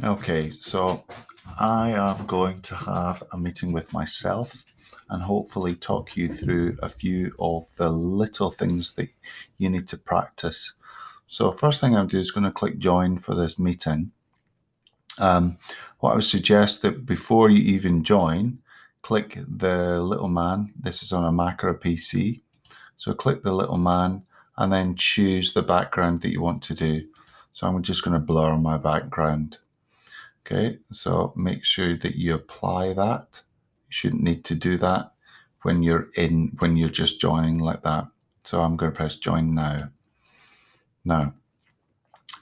Okay, so I am going to have a meeting with myself and hopefully talk you through a few of the little things that you need to practice. So first thing I'm doing is going to click join for this meeting. What I would suggest that before you even join, click the little man. This is on a Mac or a PC. So click the little man and then choose the background that you want to do. So I'm just going to blur my background. Okay, so make sure that you apply that. You shouldn't need to do that when you're just joining like that. So I'm going to press join now. Now,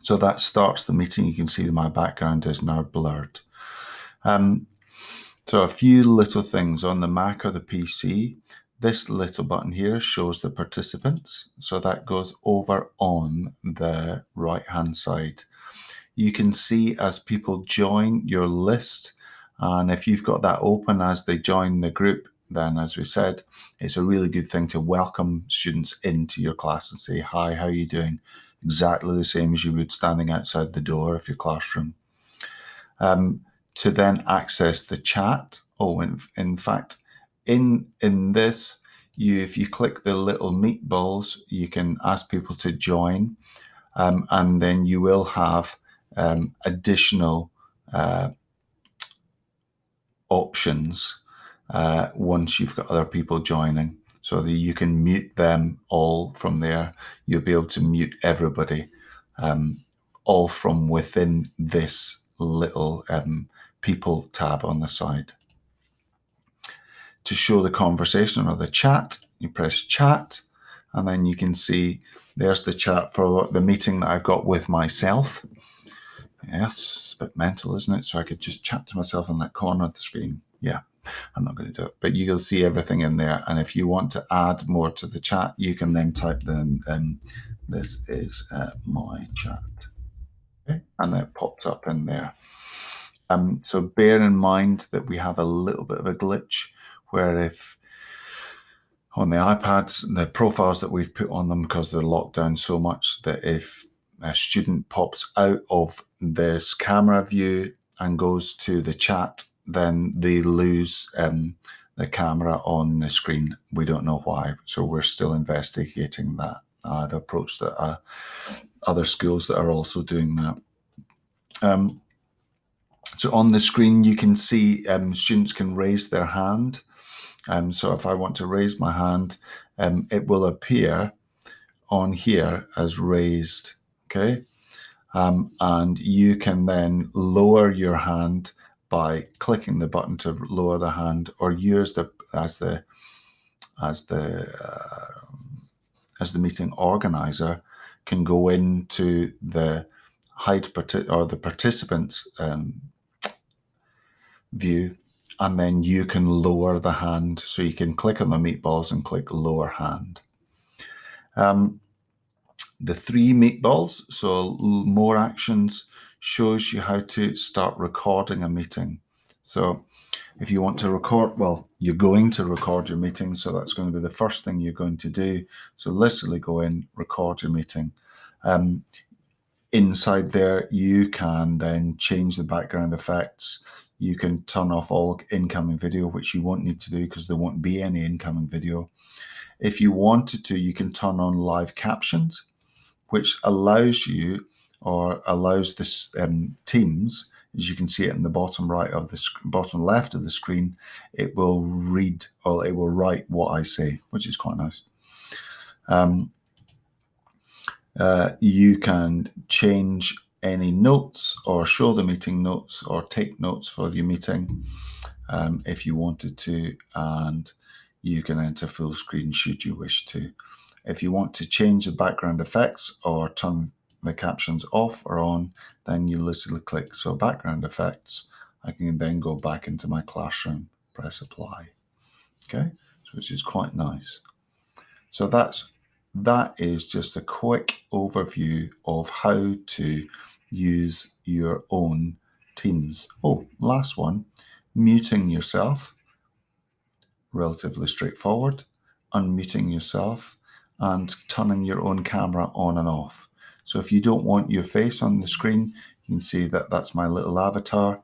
so that starts the meeting. You can see that my background is now blurred. So a few little things on the Mac or the PC. This little button here shows the participants. So that goes over on the right-hand side. You can see as people join your list, and if you've got that open as they join the group, then as we said, it's a really good thing to welcome students into your class and say, hi, how are you doing? Exactly the same as you would standing outside the door of your classroom. To then access the chat. Oh, in fact, in this, if you click the little meatballs, you can ask people to join, and then you will have additional options once you've got other people joining, so that you can mute them all from there. You'll be able to mute everybody, all from within this little people tab on the side. To show the conversation or the chat, you press chat, and then you can see there's the chat for the meeting that I've got with myself. Yes, it's a bit mental, isn't it? So I could just chat to myself in that corner of the screen. Yeah, I'm not going to do it, but you'll see everything in there. And if you want to add more to the chat, you can then type them in. This is my chat. Okay? And it pops up in there. So bear in mind that we have a little bit of a glitch where if on the iPads, the profiles that we've put on them, because they're locked down so much, that if a student pops out of this camera view and goes to the chat, then they lose the camera on the screen. We don't know why, so we're still investigating that. I've approached other schools that are also doing that. So on the screen, you can see students can raise their hand. So if I want to raise my hand, it will appear on here as raised, okay? And you can then lower your hand by clicking the button to lower the hand, or use as the meeting organizer can go into the the participants view, and then you can lower the hand. So you can click on the meatballs and click lower hand. The three meatballs, so more actions, shows you how to start recording a meeting. So if you want to record, well, you're going to record your meeting, so that's going to be the first thing you're going to do. So literally go in, record your meeting. Inside there, you can then change the background effects. You can turn off all incoming video, which you won't need to do because there won't be any incoming video. If you wanted to, you can turn on live captions, which allows you, or allows this Teams, as you can see it in the bottom right of the bottom left of the screen, it will read, or it will write what I say, which is quite nice. You can change any notes or show the meeting notes or take notes for your meeting if you wanted to, and you can enter full screen should you wish to. If you want to change the background effects or turn the captions off or on, then you literally click, so background effects. I can then go back into my classroom, press apply. Okay, so which is quite nice. So that is just a quick overview of how to use your own Teams. Oh, last one, muting yourself. Relatively straightforward. Unmuting yourself and turning your own camera on and off. So if you don't want your face on the screen, You can see that that's my little avatar,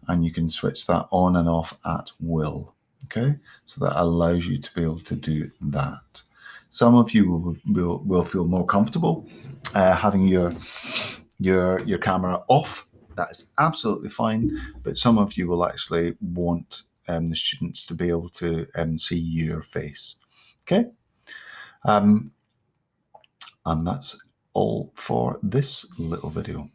and you can switch that on and off at will. Okay, so that allows you to be able to do that. Some of you will feel more comfortable having your camera off. That is absolutely fine, but some of you will actually want the students to be able to see your face. Okay, and that's all for this little video.